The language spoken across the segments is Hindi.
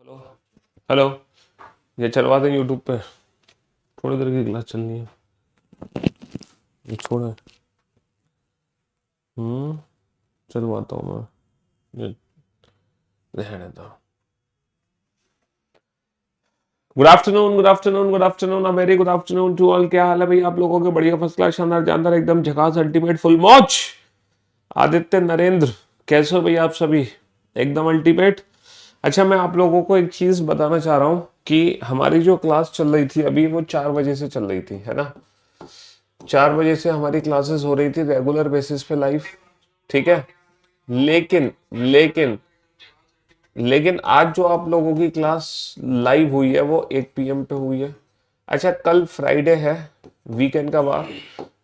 Hello hello. ये चलवा दें यूट्यूब पे, थोड़ी देर की क्लास चलनी है। ये छोड़े। चलवाता हूँ मैं। ये रहने दो। Good afternoon, good afternoon, good afternoon, a very good afternoon to all. क्या हाल है भाई आप लोगों के? बढ़िया, फर्स्ट क्लास, शानदार, जानदार, एकदम झकास, अल्टीमेट, फुल मौज। आदित्य, नरेंद्र, कैसे हो भाई आप सभी? एकदम अल्टीमेट। अच्छा, मैं आप लोगों को एक चीज बताना चाह रहा हूँ कि हमारी जो क्लास चल रही थी अभी, वो 4 बजे से चल रही थी, है ना। 4 बजे से हमारी क्लासेस हो रही थी रेगुलर बेसिस पे लाइव। ठीक है। लेकिन लेकिन लेकिन आज जो आप लोगों की क्लास लाइव हुई है वो 1 PM पे हुई है। अच्छा, कल फ्राइडे है, वीकेंड का बार।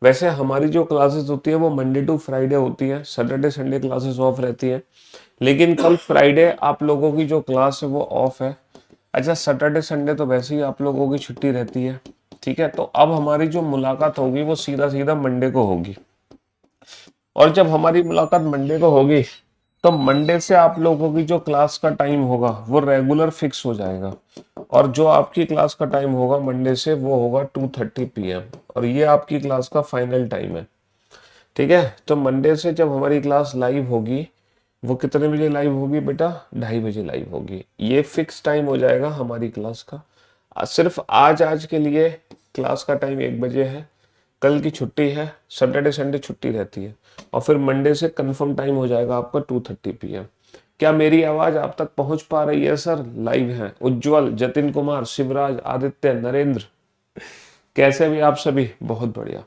वैसे हमारी जो क्लासेस होती है वो मंडे टू फ्राइडे होती है, सैटरडे संडे क्लासेस ऑफ रहती है। लेकिन कल फ्राइडे आप लोगों की जो क्लास है वो ऑफ है। अच्छा, सैटरडे संडे तो वैसे ही आप लोगों की छुट्टी रहती है। ठीक है, तो अब हमारी जो मुलाकात होगी वो सीधा सीधा मंडे को होगी। और जब हमारी मुलाकात मंडे को होगी तो मंडे से आप लोगों की जो क्लास का टाइम होगा वो रेगुलर फिक्स हो जाएगा। और जो आपकी क्लास का टाइम होगा मंडे से वो होगा 2:30 PM। और ये आपकी क्लास का फाइनल टाइम है। ठीक है, तो मंडे से जब हमारी क्लास लाइव होगी, वो कितने बजे लाइव होगी बेटा? 2:30 बजे लाइव होगी। ये फिक्स टाइम हो जाएगा हमारी क्लास का। सिर्फ आज आज के लिए क्लास का टाइम 1 बजे है। कल की छुट्टी है, सैटरडे संडे छुट्टी रहती है। और फिर मंडे से कंफर्म टाइम हो जाएगा आपका 2:30 PM। क्या मेरी आवाज आप तक पहुंच पा रही है सर? लाइव है उज्जवल, जतिन कुमार, शिवराज, आदित्य, नरेंद्र, कैसे भी आप सभी? बहुत बढ़िया।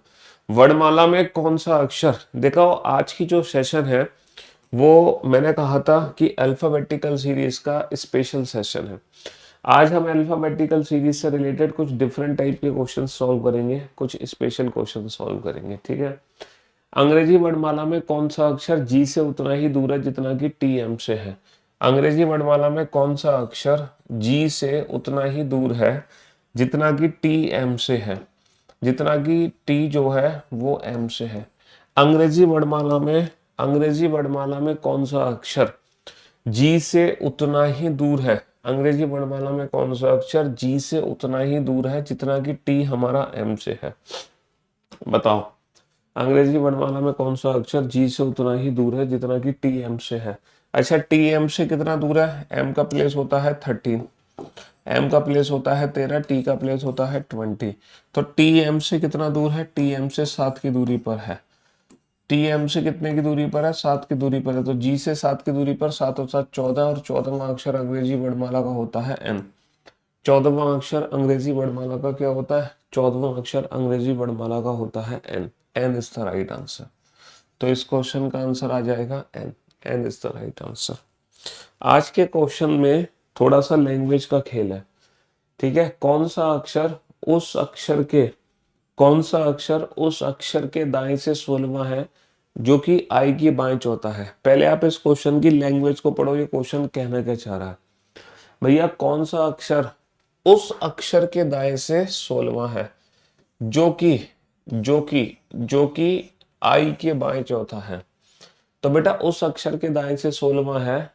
वर्णमाला में कौन सा अक्षर? देखो, आज की जो सेशन है वो मैंने कहा था कि अल्फाबेटिकल सीरीज का स्पेशल सेशन है। आज हम अल्फाबेटिकल सीरीज से रिलेटेड कुछ डिफरेंट टाइप के क्वेश्चन सॉल्व करेंगे, कुछ स्पेशल क्वेश्चन सॉल्व करेंगे। ठीक है। अंग्रेजी वर्णमाला में कौन सा अक्षर जी से उतना ही दूर है जितना कि टी एम से है? अंग्रेजी वर्णमाला में कौन सा अक्षर जी से उतना ही दूर है जितना कि टी एम से है? जितना कि टी जो है वो एम से है। अंग्रेजी वर्णमाला में कौन सा अक्षर जी से उतना ही दूर है? अंग्रेजी वर्णमाला में कौन सा अक्षर जी से उतना ही दूर है जितना कि टी हमारा एम से है? बताओ, अंग्रेजी वर्णमाला में कौन सा अक्षर जी से उतना ही दूर है जितना कि टी एम से है? अच्छा, टी एम से कितना दूर है? एम का प्लेस होता है 13, एम का प्लेस होता है 13, टी का प्लेस होता है 20। तो टी एम से कितना दूर है? टी एम से 7 की दूरी पर है। टी एम से कितने की दूरी पर है? 7 की दूरी पर है। तो जी से 7 की दूरी पर 7 और 7 14, और 14वां अक्षर अंग्रेजी वर्णमाला का होता है एन। 14वां अक्षर अंग्रेजी वर्णमाला का क्या होता है? 14वां अक्षर अंग्रेजी वर्णमाला का होता है N. N is the right answer. तो इस क्वेश्चन का आंसर आ जाएगा N. N is the right answer. आज के क्वेश्चन में थोड़ा सा लैंग्वेज का खेल है। ठीक है, उस अक्षर के कौन सा अक्षर उस अक्षर के दाएं से 16वां है जो कि आई की बाएं चौथा है? पहले आप इस क्वेश्चन की लैंग्वेज को पढ़ो, ये क्वेश्चन कहना क्या चाह रहा है। भैया, कौन सा अक्षर उस अक्षर के दाएं से 16वां है जो कि जो कि जो कि आई के बाएं चौथा है? तो बेटा, उस अक्षर के दाएं से 16वां है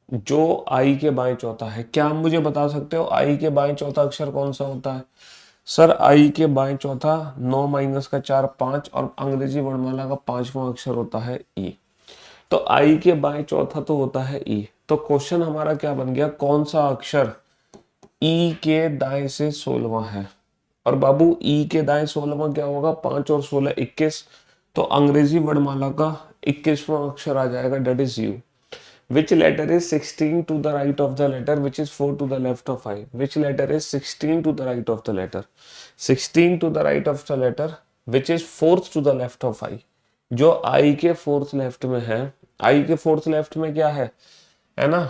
जो आई के बाएं चौथा है। क्या आप मुझे बता सकते हो आई के बाएं चौथा अक्षर कौन सा होता है? सर, आई के बाएं चौथा 9 माइनस का 4 5, और अंग्रेजी वर्णमाला का 5वां अक्षर होता है ई। तो आई के बाएं चौथा तो होता है ई। तो क्वेश्चन हमारा क्या बन गया? कौन सा अक्षर ई के दाएं से 16वां है? और बाबू, ई के दाएं 16वां क्या होगा? 5 और 16 21। तो अंग्रेजी वर्णमाला का 21वां अक्षर आ जाएगा, that is U. Which letter is 16 to the right of the letter which is 4 to the left of I? Which letter is 16 to the right of the letter? 16 to the right of the letter which is 4th to the left of I? जो I के 4th लेफ्ट में है। I के 4th लेफ्ट में क्या है ना?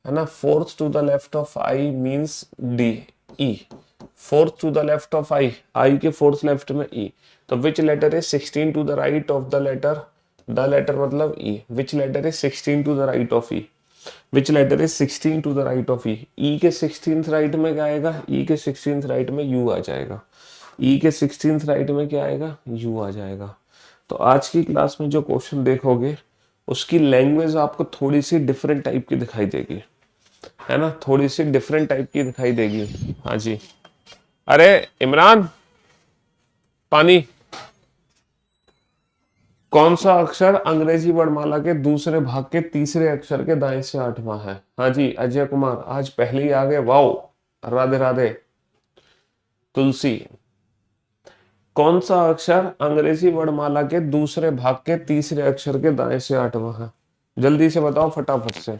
है ना, 4th to the left of I means D, E। 4th to the left of I के 4th लेफ्ट में E। तो which letter is 16 to the right of the letter? The letter मतलब E. Which letter is 16 to the right of E? Which letter is 16 to the right of E? E के 16th राइट में क्या आएगा? ई के 16th राइट में यू आ जाएगा। ई के 16th राइट में क्या आएगा? यू आ जाएगा। तो आज की क्लास में जो क्वेश्चन देखोगे उसकी लैंग्वेज आपको थोड़ी सी डिफरेंट टाइप की दिखाई देगी। है ना, थोड़ी सी डिफरेंट टाइप की दिखाई देगी। हाँ जी। अरे इमरान, पानी। कौन सा अक्षर अंग्रेजी वर्णमाला के दूसरे भाग के तीसरे अक्षर के दाएं से आठवां है? हाँ जी अजय कुमार, आज पहले ही आ गए, वाओ, राधे राधे। तुलसी, कौन सा अक्षर अंग्रेजी वर्णमाला के दूसरे भाग के तीसरे अक्षर के दाएं से आठवां है? जल्दी से बताओ फटाफट से।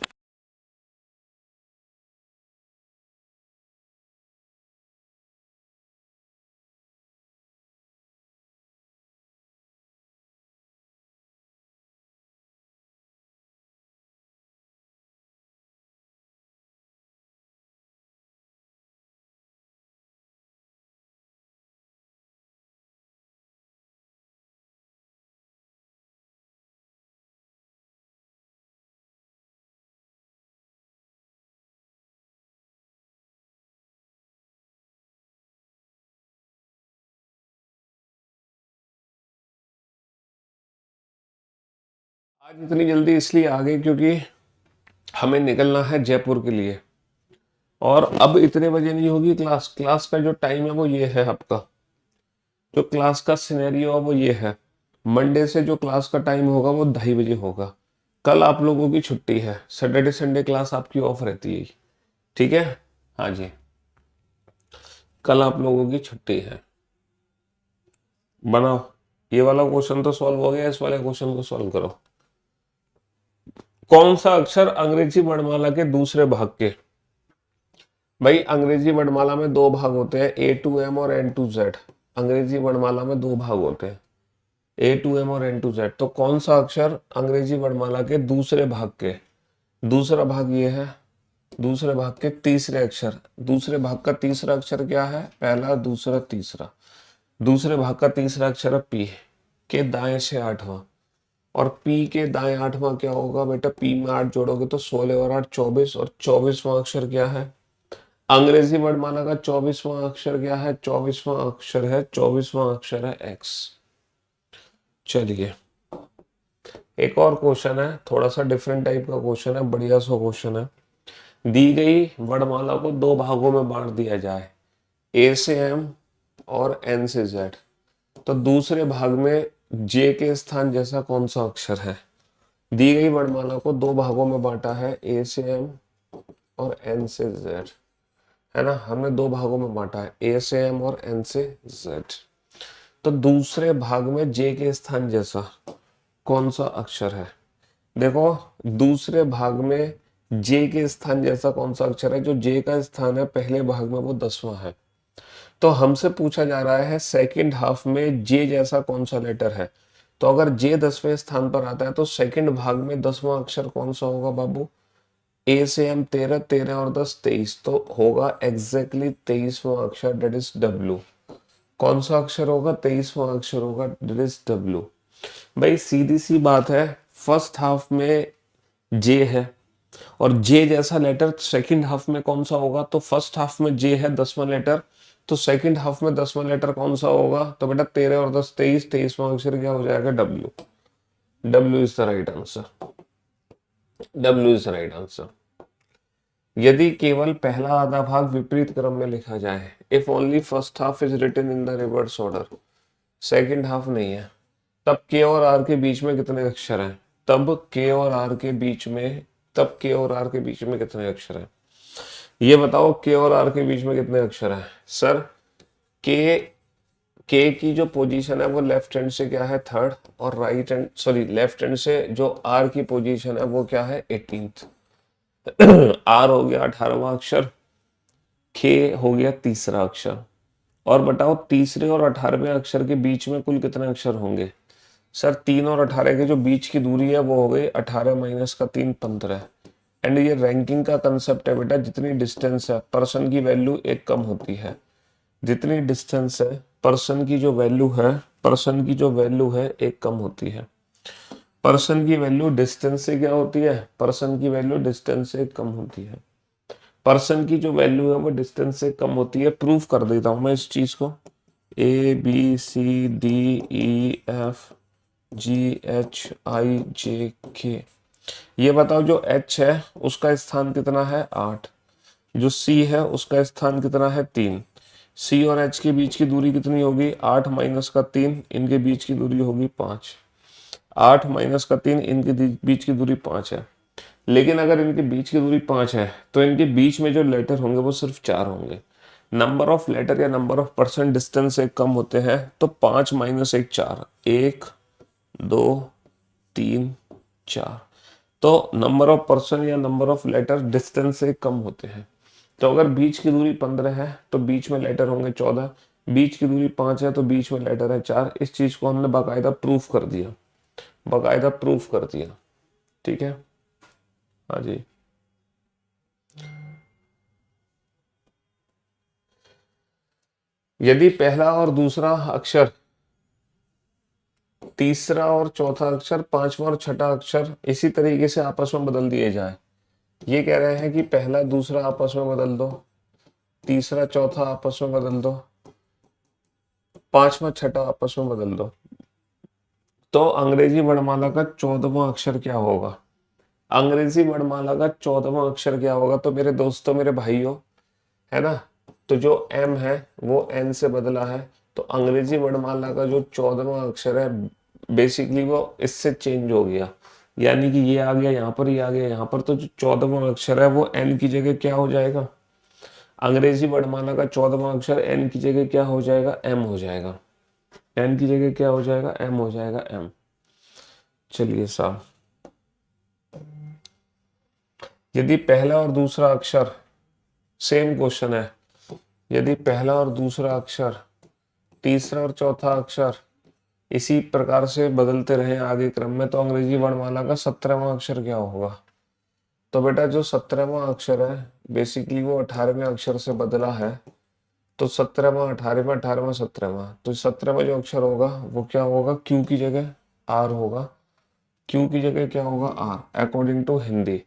आज इतनी जल्दी इसलिए आ गए क्योंकि हमें निकलना है जयपुर के लिए, और अब इतने बजे नहीं होगी क्लास। क्लास का जो टाइम है वो ये है आपका, जो क्लास का सिनेरियो है वो ये है। मंडे से जो क्लास का टाइम होगा वो 2:30 बजे होगा। कल आप लोगों की छुट्टी है, सैटरडे संडे क्लास आपकी ऑफ रहती है, ठीक है? हाँ जी, कल आप लोगों की छुट्टी है। बनाओ, ये वाला क्वेश्चन तो सॉल्व हो गया, इस वाले क्वेश्चन को सॉल्व करो। कौन सा अक्षर अंग्रेजी वर्णमाला के दूसरे भाग के, भाई अंग्रेजी वर्णमाला में दो भाग होते हैं, A to M और N to Z। अंग्रेजी वर्णमाला में दो भाग होते हैं, A to M और N to Z। तो कौन सा अक्षर अंग्रेजी वर्णमाला के दूसरे भाग के, दूसरा भाग ये है, दूसरे भाग के तीसरे अक्षर, दूसरे भाग का तीसरा अक्षर क्या है? पहला, दूसरा, तीसरा। दूसरे भाग का तीसरा अक्षर है P के दाएं से आठवां, और P के दाएं आठवां क्या होगा बेटा? P में 8 जोड़ोगे तो 16 और 8 24, और 24वां अक्षर क्या है? अंग्रेजी वर्णमाला का 24वां अक्षर क्या है? 24वां अक्षर है X। चलिए, एक और क्वेश्चन है, थोड़ा सा डिफरेंट टाइप का क्वेश्चन है, बढ़िया सा क्वेश्चन है। दी गई वर्णमाला को दो भागों में बांट दिया जाए, A से M और N से Z, तो दूसरे भाग में J के स्थान जैसा कौन सा अक्षर है? दी गई वर्णमाला को दो भागों में बांटा है, A से M और N से Z, है ना, हमने दो भागों में बांटा है, A से M और N से Z। तो दूसरे भाग में J के स्थान जैसा कौन सा अक्षर है? देखो, दूसरे भाग में J के स्थान जैसा कौन सा अक्षर है? जो J का स्थान है पहले भाग में वो 10वां है। तो हमसे पूछा जा रहा है सेकंड हाफ में J जैसा कौन सा लेटर है। तो अगर J 10वें स्थान पर आता है तो सेकंड भाग में 10वां अक्षर कौन सा होगा बाबू? A से M 13, 13 और 10 23, तो होगा एग्जैक्टली 23वां अक्षर, डेट इज W। कौन सा अक्षर होगा? 23वां अक्षर होगा, डेट इज W। भाई सीधी सी बात है, फर्स्ट हाफ में J है और J जैसा लेटर सेकंड हाफ में कौन सा होगा? तो फर्स्ट हाफ में J है 10वां लेटर, तो सेकंड हाफ में 10वां लेटर कौन सा होगा? तो बेटा 13 और 10 23, 23वां अक्षर क्या हो जाएगा? W। W is the right answer, W is the right answer. यदि केवल पहला आधा भाग विपरीत क्रम में लिखा जाए, if only first half is written in the reverse order, second half नहीं है, तब K और R के बीच में कितने अक्षर हैं? तब K और R के बीच में, तब K और R के बीच में कितने अक्षर हैं? ये बताओ, K और R के बीच में कितने अक्षर हैं? सर K की जो पोजीशन है वो लेफ्ट हैंड से क्या है? थर्ड, और right hand, sorry, left hand से जो R की पोजीशन है वो क्या है? 18th। R हो गया 18वां अक्षर, K हो गया तीसरा अक्षर। और बताओ तीसरे और 18वें अक्षर के बीच में कुल कितने अक्षर होंगे? सर 3 और 18 के जो बीच की दूरी है वो हो गई 18 माइनस का 3, 15। एंड ये रैंकिंग का कंसेप्ट है बेटा, जितनी डिस्टेंस है पर्सन की वैल्यू एक कम होती है। जितनी डिस्टेंस है पर्सन की जो वैल्यू है, पर्सन की जो वैल्यू है एक कम होती है। पर्सन की वैल्यू डिस्टेंस से क्या होती है? पर्सन की वैल्यू डिस्टेंस से कम होती है। पर्सन की जो वैल्यू है वो डिस्टेंस से कम होती है। प्रूफ कर देता हूं मैं इस चीज को। ABCDEF GHIJK, ये बताओ जो H है उसका स्थान कितना है? 8। जो सी है उसका स्थान कितना है 3। सी और एच के बीच की दूरी कितनी होगी 8 माइनस का 3, इनके बीच की दूरी होगी 5। 8 माइनस का 3, इनके बीच की दूरी 5 है। लेकिन अगर इनके बीच की दूरी 5 है तो इनके बीच में जो लेटर होंगे वो सिर्फ 4 होंगे। नंबर ऑफ लेटर या नंबर ऑफ पर्सन डिस्टेंस से कम होते हैं, तो 5 माइनस 1 4, 1 2 3 4। तो नंबर ऑफ पर्सन या नंबर ऑफ लेटर डिस्टेंस से कम होते हैं। तो अगर बीच की दूरी 15 है तो बीच में लेटर होंगे 14, बीच की दूरी 5 है तो बीच में लेटर है 4। इस चीज को हमने बाकायदा प्रूफ कर दिया, बाकायदा प्रूफ कर दिया। ठीक है, हाँ जी। यदि पहला और दूसरा अक्षर, तीसरा और चौथा अक्षर, पांचवा और छठा अक्षर इसी तरीके से आपस में बदल दिए जाए। ये कह रहे हैं कि पहला दूसरा आपस में बदल दो, तीसरा चौथा आपस में बदल दो, पांचवा छठा आपस में बदल दो। तो अंग्रेजी वर्णमाला का 14वां अक्षर क्या होगा? अंग्रेजी वर्णमाला का 14वां अक्षर क्या होगा? तो मेरे दोस्तों, मेरे भाइयों, है ना, तो जो एम है वो एन से बदला है। तो अंग्रेजी वर्णमाला का जो 14वां अक्षर है बेसिकली वो इससे चेंज हो गया, यानी कि ये आ गया यहाँ पर, ये आ गया यहाँ पर। तो जो 14वां अक्षर है वो एन की जगह क्या हो जाएगा? अंग्रेजी वर्णमाला का 14वां अक्षर एन की जगह क्या हो जाएगा? एम हो जाएगा। एन की जगह क्या हो जाएगा? एम हो जाएगा, एम। चलिए साहब, यदि पहला और दूसरा अक्षर, सेम क्वेश्चन है, यदि पहला और दूसरा अक्षर, तीसरा और चौथा अक्षर इसी प्रकार से बदलते रहे आगे क्रम में, तो अंग्रेजी वर्णमाला का 17वां अक्षर क्या होगा? तो बेटा जो 17वां अक्षर है बेसिकली वो 18वें अक्षर से बदला है। तो 17वां 18वां, 18वां 17वां, तो 17वां जो अक्षर होगा वो क्या होगा? क्यू की जगह आर होगा। क्यू की जगह क्या होगा? R. According to Hindi.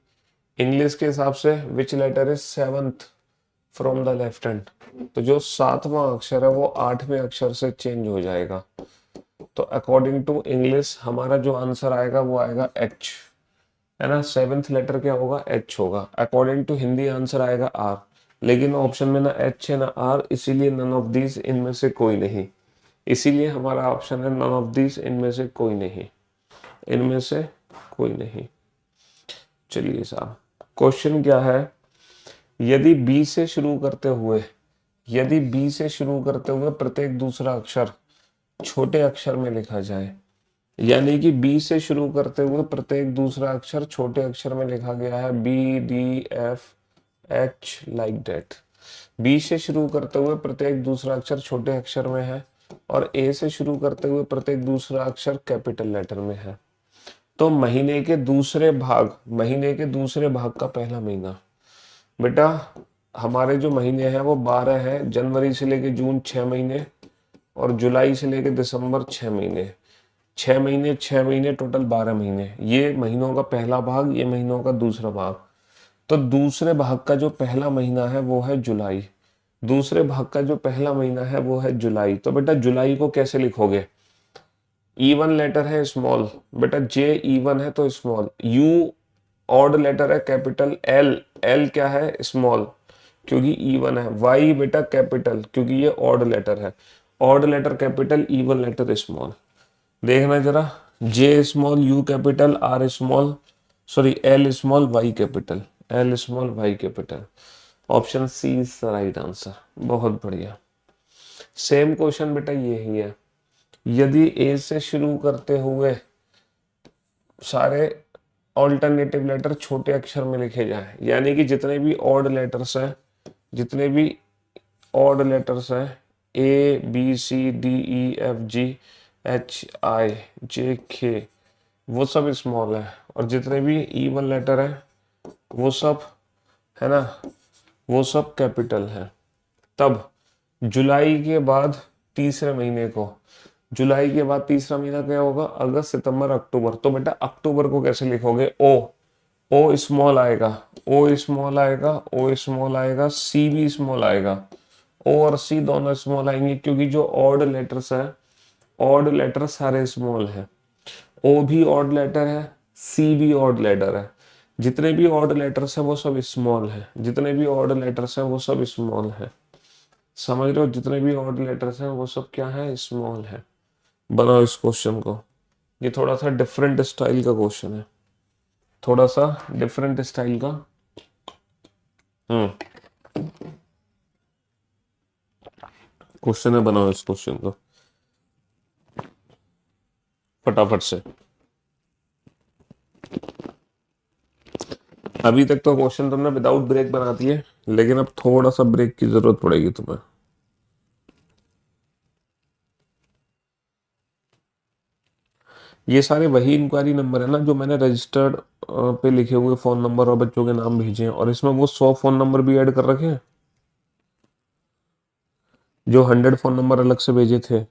English के हिसाब से which letter is seventh from the left hand? तो जो 7वां अक्षर है वो 8वें अक्षर से चेंज हो जाएगा। तो अकॉर्डिंग टू इंग्लिश हमारा जो आंसर आएगा वो आएगा एच, है ना। 7th लेटर क्या होगा? एच होगा। अकॉर्डिंग टू हिंदी आंसर आएगा आर, लेकिन ऑप्शन में ना एच है ना आर, इसीलिए नन ऑफ दीज, इनमें से कोई नहीं। इसीलिए हमारा ऑप्शन है नन ऑफ दीज, इनमें से कोई नहीं, इनमें से कोई नहीं। चलिए साहब, क्वेश्चन क्या है? यदि बी से शुरू करते हुए, यदि बी से शुरू करते हुए प्रत्येक दूसरा अक्षर छोटे अक्षर में लिखा जाए, यानी कि बी से शुरू करते हुए प्रत्येक दूसरा अक्षर छोटे अक्षर में लिखा गया है, B D F H, like that. B से शुरू करते हुए प्रत्येक दूसरा अक्षर छोटे अक्षर में है और ए से शुरू करते हुए प्रत्येक दूसरा अक्षर कैपिटल लेटर में है। तो महीने के दूसरे भाग, महीने के दूसरे भाग का पहला महीना, बेटा हमारे जो महीने हैं वो 12 है। जनवरी से लेके जून 6 महीने और जुलाई से लेके दिसंबर 6 महीने। 6 महीने 6 महीने टोटल 12 महीने। ये महीनों का पहला भाग, ये महीनों का दूसरा भाग। तो दूसरे भाग का जो पहला महीना है वो है जुलाई। दूसरे भाग का जो पहला महीना है वो है जुलाई। तो बेटा जुलाई को कैसे लिखोगे? E1 लेटर है स्मॉल, बेटा जे E1 है तो स्मॉल। यू ऑड लेटर है कैपिटल। एल, एल क्या है? स्मॉल, क्योंकि E1 है। वाई बेटा कैपिटल, क्योंकि ये ऑड लेटर है। Odd letter capital, E1 letter small. देखना जरा, J small, U capital, R small, sorry L small, Y capital, L small, Y capital. Option C is the right answer. बहुत बढ़िया। सेम क्वेश्चन बेटा ये ही है। यदि ए से शुरू करते हुए सारे ऑल्टरनेटिव लेटर छोटे अक्षर में लिखे जाए, यानी कि जितने भी ऑड लेटर्स हैं, जितने भी ऑड लेटर्स हैं, A B C D E F G H I J K, वो सब स्मॉल है। और जितने भी E1 लेटर है वो सब, है ना, वो सब कैपिटल है। तब जुलाई के बाद तीसरे महीने को, जुलाई के बाद तीसरा महीना क्या होगा? अगस्त सितंबर अक्टूबर। तो बेटा अक्टूबर को कैसे लिखोगे? ओ, ओ स्मॉल आएगा, ओ स्मॉल आएगा, ओ स्मॉल आएगा, सी भी स्मॉल आएगा। ओ और सी दोनों स्मॉल आएंगे, क्योंकि जो ऑड लेटर्स है, ऑड लेटर सारे स्मॉल है। ओ भी ऑड लेटर है, सी भी ऑड लेटर है। जितने भी ऑड लेटर्स हैं वो सब स्मॉल है, जितने भी ऑड लेटर्स हैं वो सब स्मॉल है, समझ रहे हो, जितने भी ऑड लेटर्स हैं वो सब क्या है, स्मॉल है। बनाओ इस क्वेश्चन को, ये थोड़ा सा डिफरेंट स्टाइल का क्वेश्चन है, थोड़ा सा डिफरेंट स्टाइल का। क्वेश्चन है, बनाओ इस क्वेश्चन को फटाफट से। अभी तक तो क्वेश्चन तुमने विदाउट ब्रेक बना दिए, लेकिन अब थोड़ा सा ब्रेक की जरूरत पड़ेगी तुम्हें। ये सारे वही इंक्वायरी नंबर है ना जो मैंने रजिस्टर्ड पे लिखे हुए फोन नंबर और बच्चों के नाम भेजे हैं, और इसमें वो 100 फोन नंबर भी ऐड कर रखे हैं जो 100 फोन नंबर अलग से भेजे थे।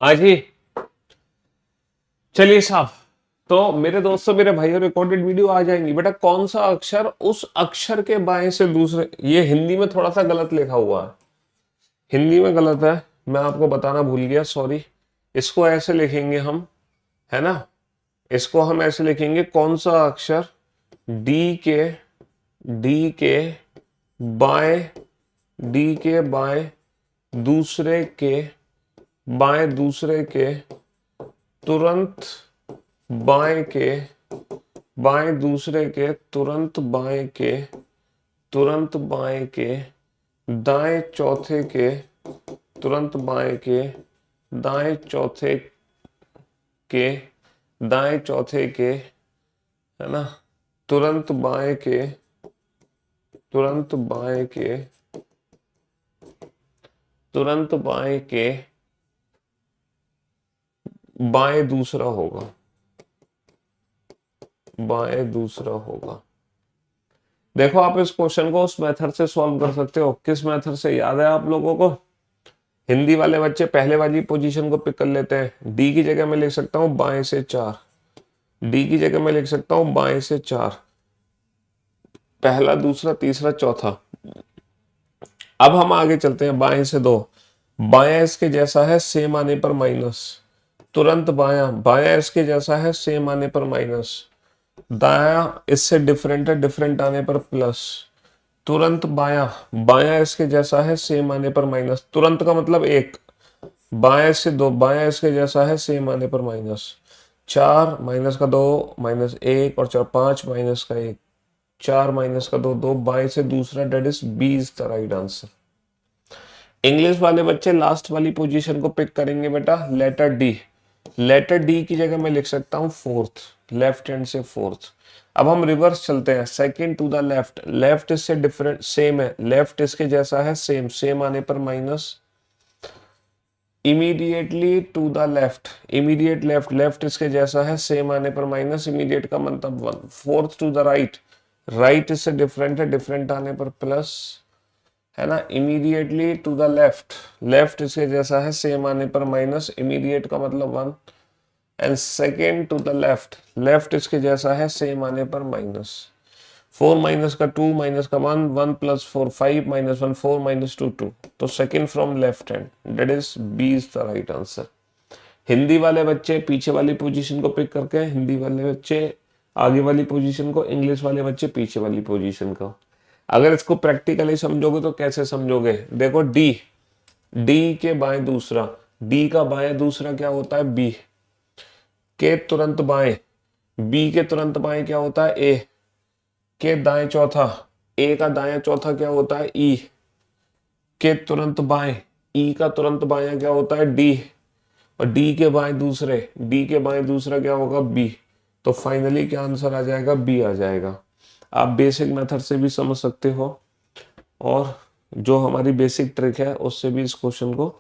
हाँ जी, चलिए साहब। तो मेरे दोस्तों, मेरे भाइयों, रिकॉर्डेड वीडियो आ जाएंगी। बेटा कौन सा अक्षर उस अक्षर के बाएं से दूसरे, ये हिंदी में थोड़ा सा गलत लिखा हुआ है, हिंदी में गलत है, मैं आपको बताना भूल गया, सॉरी। इसको ऐसे लिखेंगे हम, है ना, इसको हम ऐसे लिखेंगे, कौन सा अक्षर डी के बाएं, डी के बाएं दूसरे के, बाएं दूसरे के तुरंत बाएं के, बाएं दूसरे के तुरंत बाएं के, तुरंत बाएं के दाएं चौथे के, तुरंत बाएं के दाएं चौथे के, दाएं चौथे के, है ना, तुरंत बाएं के, तुरंत बाएं के, तुरंत बाएं के बाएं दूसरा होगा, बाएं दूसरा होगा। देखो आप इस क्वेश्चन को उस मेथड से सॉल्व कर सकते हो। किस मेथड से, याद है आप लोगों को? हिंदी वाले बच्चे पहले वाली पोजीशन को पिक कर लेते हैं। डी की जगह मैं लिख सकता हूँ बाएं से 4, डी की जगह मैं लिख सकता हूँ बाएं से 4, पहला दूसरा तीसरा चौथा। अब हम आगे चलते हैं, बाएं से 2, बायां इसके जैसा है सेम आने पर माइनस, तुरंत बायां, बायां इसके जैसा है सेम आने पर माइनस, दायां इससे डिफरेंट है डिफरेंट आने पर प्लस, तुरंत बायां, बायां इसके जैसा है सेम आने पर माइनस, तुरंत का मतलब 1, बाएं से 2, बायां इसके जैसा है सेम आने पर माइनस, 4 माइनस का 2 माइनस 1 और 4 5 माइनस का 1, 4 माइनस का 2 2, बाएं से दूसरा, that is B is the right answer. English वाले बच्चे लास्ट वाली पोजीशन को पिक करेंगे बेटा, लेटर डी। लेटर डी की जगह मैं लिख सकता हूं फोर्थ, लेफ्ट हैंड से फोर्थ। अब हम रिवर्स चलते हैं, second to the left, left इससे डिफरेंट सेम है, लेफ्ट इसके जैसा है सेम, सेम आने पर minus, immediately to the left, immediate left, left इसके जैसा है सेम आने पर माइनस, इमीडिएट का मतलब 1, fourth to the right, right इससे डिफरेंट है डिफरेंट आने पर प्लस, है ना, immediately to the left, left इसके जैसा है सेम आने पर माइनस, इमीडिएट का मतलब 1, and second to the left, left इसके जैसा है सेम आने पर माइनस, 4 माइनस का 2 माइनस का 1, 1 प्लस 4 5 माइनस 1 4 माइनस 2 2, तो second from left hand, that is B is the right answer. Hindi वाले बच्चे पीछे वाली पोजीशन को पिक करके, हिंदी वाले बच्चे आगे वाली पोजीशन को, इंग्लिश वाले बच्चे पीछे वाली पोजीशन को। अगर इसको प्रैक्टिकली समझोगे तो कैसे समझोगे, देखो डी, डी के बाएं दूसरा, डी का बाएं दूसरा क्या होता है बी, के तुरंत बाएं, बी के तुरंत बाएं क्या होता है ए, के दाएं चौथा, ए का दाएं चौथा क्या होता है ई, के तुरंत बाएं, ई का तुरंत बाएं क्या होता है डी, और डी के बाएं दूसरे, डी के बाएं दूसरा क्या होगा बी, तो फाइनली क्या आंसर आ जाएगा, बी आ जाएगा। आप बेसिक मेथड से भी समझ सकते हो और जो हमारी बेसिक ट्रिक है उससे भी इस क्वेश्चन को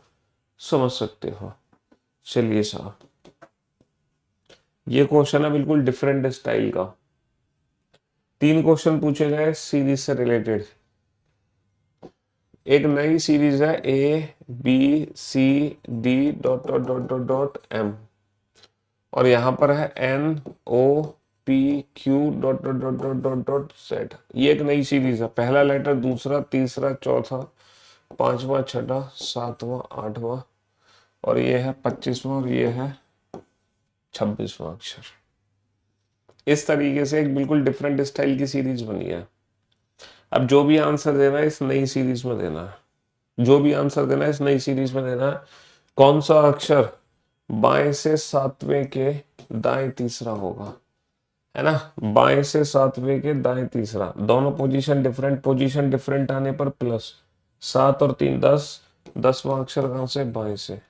समझ सकते हो। चलिए साहब, ये क्वेश्चन है बिल्कुल डिफरेंट स्टाइल का। 3 क्वेश्चन पूछे गए सीरीज से रिलेटेड। एक नई सीरीज है A B C D dot dot dot dot dot M, और यहां पर है N O P Q dot dot dot dot dot dot set. ये एक नई सीरीज है, पहला लेटर दूसरा तीसरा चौथा पांचवा छठा सातवां आठवां, और ये है 25वां और ये है 26वां अक्षर। इस तरीके से एक बिल्कुल डिफरेंट स्टाइल की सीरीज बनी है। अब जो भी आंसर देना है इस नई सीरीज में देना है, जो भी आंसर देना है इस नई सीरीज में देना है। कौन सा अक्षर बाएं से 7वें के दाएं तीसरा होगा, है ना, बाएं से 7वें के दाएं तीसरा, दोनों पोजीशन डिफरेंट आने पर प्लस, 7 और 3 10, 10वां अक्षर कहां से बाएं से,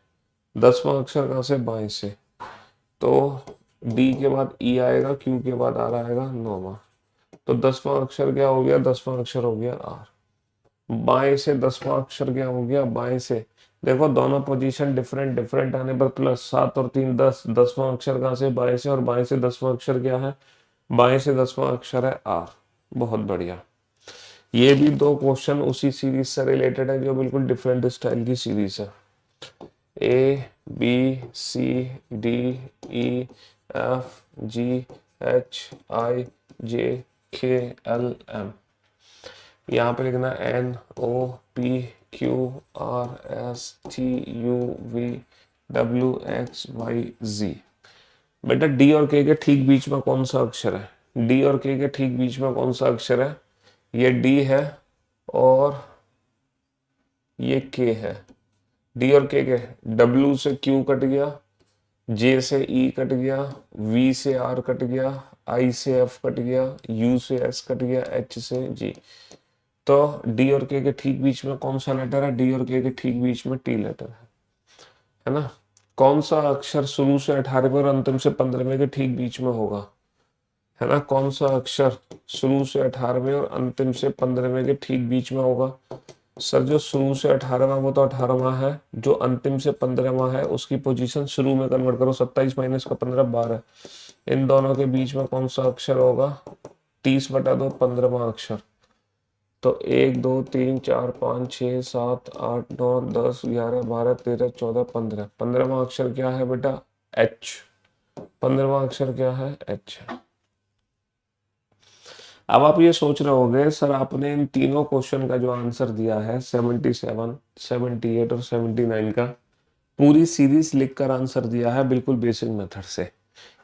10वां अक्षर कहां से बाएं से, तो डी के बाद ई आएगा, क्यू के बाद आर आएगा 9वां, तो 10वां अक्षर क्या हो गया, 10वां अक्षर हो गया आर। बाएं से 10वां अक्षर क्या हो गया बाएं से, देखो दोनों पोजीशन डिफरेंट आने पर प्लस, 7 और 3 10, 10वां अक्षर कहां से बाएं से, और बाएं से 10वां अक्षर क्या है, बाएं से 10वां अक्षर है आर। बहुत बढ़िया। ये भी 2 क्वेश्चन उसी सीरीज से रिलेटेड है जो बिल्कुल डिफरेंट स्टाइल की सीरीज है। A B C D E F G H I J K L M, यहाँ पे लिखना N O P Q R S T U V W X Y Z. बेटा डी और के ठीक बीच में कौन सा अक्षर है, डी और के ठीक बीच में कौन सा अक्षर है, ये डी है और ये के है। डी और के डब्ल्यू से क्यू कट गया, जे से ई कट गया, वी से आर कट गया, आई से एफ कट गया, यू से एस कट गया, एच से जी। तो डी और के ठीक बीच में कौन सा लेटर है, डी और के ठीक बीच में टी लेटर है ना। कौन सा अक्षर शुरू से 18वें और अंतिम से 15वें के ठीक बीच में होगा, है ना, कौन सा अक्षर शुरू से 18वें और अंतिम से 15वें के ठीक बीच में होगा। सर जो शुरू से 18वां वो तो 18वां है, जो अंतिम से 15वां है उसकी पोजीशन शुरू में कन्वर्ट करो, 27 माइनस का 15 12, इन दोनों के बीच में कौन सा अक्षर होगा? 30/2 15वां अक्षर। तो 1 2 3 4 5 6 7 8 9 10 11 12 13 14 15। 15वां अक्षर क्या है बेटा? एच। 15वां अक्षर क्या है? एच है। अब आप ये सोच रहे होंगे सर आपने इन तीनों क्वेश्चन का जो आंसर दिया है 77, 78 और 79 का पूरी सीरीज लिखकर आंसर दिया है बिल्कुल बेसिक मेथड से।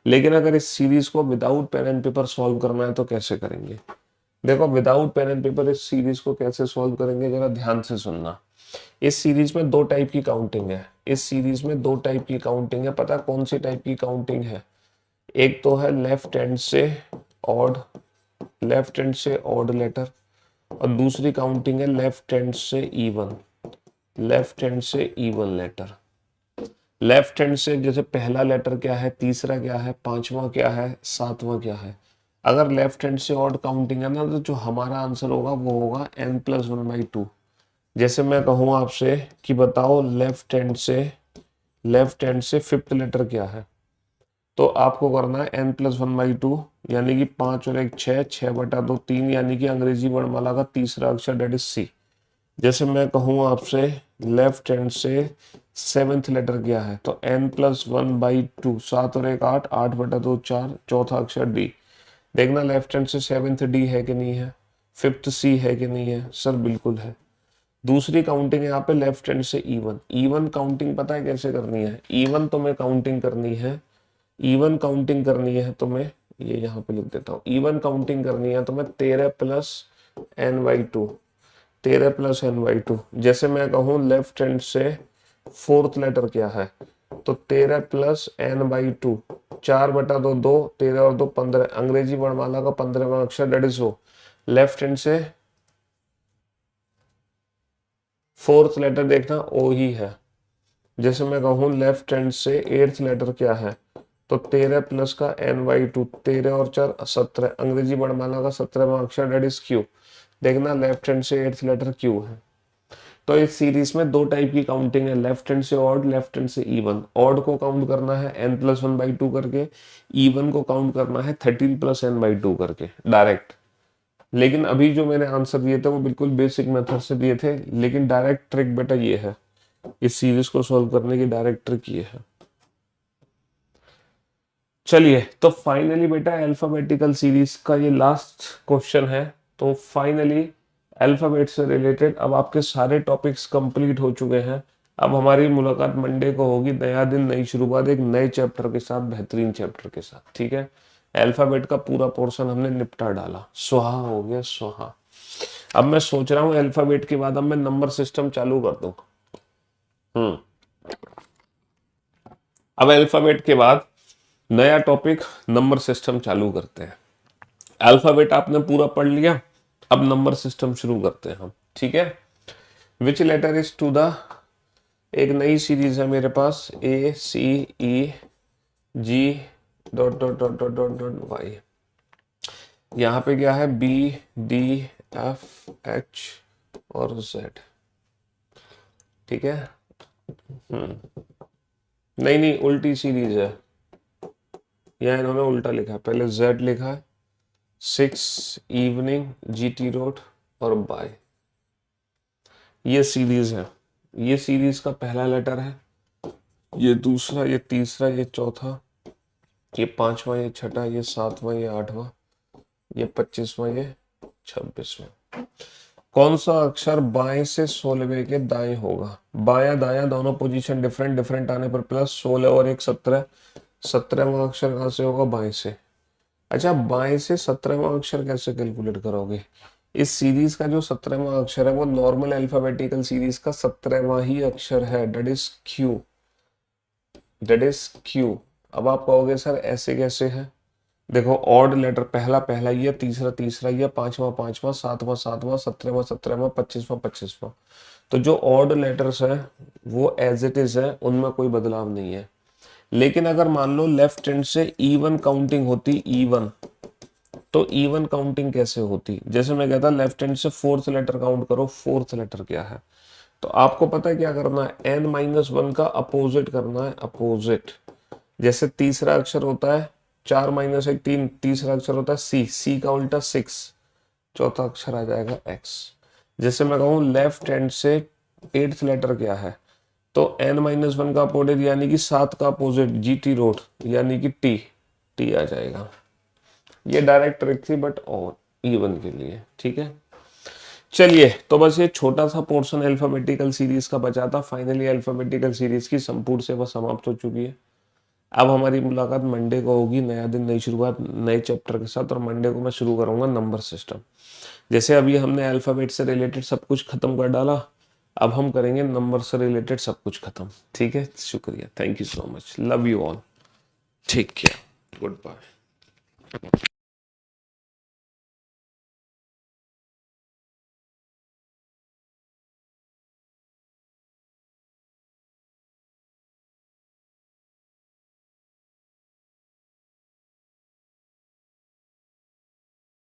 लेकिन अगर इस सीरीज को without pen and paper solve करना है तो कैसे करेंगे? देखो विदाउट पेन एंड पेपर इस सीरीज को कैसे सॉल्व करेंगे जरा ध्यान से सुनना। इस सीरीज में दो टाइप की काउंटिंग है। इस सीरीज में दो टाइप की काउंटिंग है। पता कौन सी टाइप की काउंटिंग है? एक तो है लेफ्ट हैंड से ऑड, लेफ्ट हैंड से ऑड लेटर, और दूसरी काउंटिंग है लेफ्ट हैंड से इवन, लेफ्ट हैंड से इवन लेटर। लेफ्ट हैंड से जैसे पहला लेटर क्या है, तीसरा क्या है, पांचवा क्या है, सातवां क्या है। अगर लेफ्ट हैंड से ऑड काउंटिंग है ना तो जो हमारा आंसर होगा वो होगा n+1/2। जैसे मैं कहूँ आपसे कि बताओ लेफ्ट हैंड से फिफ्थ लेटर क्या है, तो आपको करना है n+1/2 यानी कि 5 और 1 6, 6/2 3 यानी कि अंग्रेजी वर्णमाला का तीसरा अक्षर डेट इज सी। जैसे मैं कहूँ आपसे लेफ्ट हैंड से सेवेंथ लेटर क्या है, तो n+1/2 7 और 1 8, 8/2 4, चौथा अक्षर डी। देखना लेफ्ट हैंड से सेवेंथ डी है कि नहीं है, फिफ्थ सी है कि नहीं है? सर बिल्कुल है। दूसरी काउंटिंग यहाँ पे लेफ्ट हैंड से इवन। इवन काउंटिंग पता है कैसे करनी है? इवन तो मैं काउंटिंग करनी है, इवन काउंटिंग करनी है तो मैं ये यहाँ पे लिख देता हूँ। इवन काउंटिंग करनी है तो मैं 13+n/2, 13+n/2। जैसे मैं कहूँ लेफ्ट हैंड से फोर्थ लेटर क्या है, तो 13+n/2, 4/2 2, 13 और 2 15, अंग्रेजी वर्णमाला का 15वां अक्षर that is O. Left hand से फोर्थ लेटर देखना ओ ही है। जैसे मैं कहूँ लेफ्ट हैंड से एट्थ लेटर क्या है, तो 13 प्लस का n/2, 13 और 4 17, अंग्रेजी वर्णमाला का 17वां अक्षर डेट इज क्यू। देखना लेफ्ट हैंड से एट्थ लेटर क्यू है। तो इस सीरीज में दो टाइप की काउंटिंग है, लेफ्ट हैंड से ऑड, लेफ्ट हैंड से इवन। ऑड को काउंट करना है n+1/2 करके, इवन को काउंट करना है 13+n/2 करके डायरेक्ट। लेकिन अभी जो मैंने आंसर दिए थे वो बिल्कुल बेसिक मेथड से दिए थे, लेकिन डायरेक्ट ट्रिक बेटा ये है, इस सीरीज को सॉल्व करने की डायरेक्ट ट्रिक ये है। चलिए तो फाइनली बेटा अल्फाबेटिकल सीरीज का ये लास्ट क्वेश्चन है। तो फाइनली अल्फाबेट से रिलेटेड अब आपके सारे टॉपिक्स कंप्लीट हो चुके हैं। अब हमारी मुलाकात मंडे को होगी, नया दिन नई शुरुआत, एक नए चैप्टर के साथ, बेहतरीन चैप्टर के साथ। ठीक है, अल्फाबेट का पूरा पोर्शन हमने निपटा डाला, सुहा हो गया सुहा। अब मैं सोच रहा हूँ अल्फाबेट के बाद अब मैं नंबर सिस्टम चालू कर दूं। अब अल्फाबेट के बाद नया टॉपिक नंबर सिस्टम चालू करते हैं। अल्फाबेट आपने पूरा पढ़ लिया, अब नंबर सिस्टम शुरू करते हैं हम। ठीक है, विच लेटर इज टू द, एक नई सीरीज है मेरे पास, ACEG ... यहाँ पे क्या है, BDFH और Z। ठीक है, नहीं नहीं उल्टी सीरीज है, यहाँ इन्होंने उल्टा लिखा है, पहले Z लिखा है, 6 इवनिंग, GT रोड और बाय। ये सीरीज है, ये सीरीज का पहला लेटर है, ये दूसरा, ये तीसरा, ये चौथा, ये पांचवा, ये छठा, ये सातवां, ये आठवां, ये 25वां, ये 26वां। कौन सा अक्षर बाएं से 16वें के दाएं होगा? बाया दाया दोनों पोजीशन डिफरेंट, डिफरेंट आने पर प्लस, 16 और 1 17, 17वां अक्षर कहाँ से होगा? बाएं से। अच्छा, बाएं से 17वां अक्षर कैसे कैलकुलेट करोगे? इस सीरीज का जो 17वां अक्षर है वो नॉर्मल अल्फाबेटिकल सीरीज का 17वां ही अक्षर है, that is Q, that is Q. अब आप कहोगे सर ऐसे कैसे है? देखो ऑड लेटर पहला पहला ये, तीसरा तीसरा ये, पांचवा पांचवा, सातवां सातवां, 17वां 17वां, 25वां 25वां। तो जो ऑड लेटर्स है वो एज इट इज है, उनमें कोई बदलाव नहीं है। लेकिन अगर मान लो लेफ्ट हैंड से इवन काउंटिंग होती, इवन, तो इवन काउंटिंग कैसे होती? जैसे मैं कहता लेफ्ट हैंड से फोर्थ लेटर काउंट करो, फोर्थ लेटर क्या है, तो आपको पता है क्या करना है, n-1 का अपोजिट करना है, अपोजिट। जैसे तीसरा अक्षर होता है 4 माइनस 1 3, तीसरा अक्षर होता है सी, सी का उल्टा 6, चौथा अक्षर आ जाएगा एक्स। जैसे मैं कहूँ लेफ्ट हैंड से 8th लेटर क्या है, तो n-1 का अपोजिट यानी कि 7 का अपोजिट GT रोड यानी कि टी, टी आ जाएगा। ये डायरेक्ट ट्रिक थी बट और इवन के लिए, ठीक है। चलिए, तो बस ये छोटा सा पोर्शन अल्फाबेटिकल सीरीज का बचा था। फाइनली अल्फाबेटिकल सीरीज की संपूर्ण सेवा समाप्त हो चुकी है। अब हमारी मुलाकात मंडे को होगी, नया दिन नई शुरुआत नए चैप्टर के साथ, और मंडे को मैं शुरू करूंगा नंबर सिस्टम। जैसे अभी हमने अल्फाबेट से रिलेटेड सब कुछ खत्म कर डाला, अब हम करेंगे नंबर से रिलेटेड सब कुछ खत्म। ठीक है, शुक्रिया, thank you so much, love you all, take care, good bye.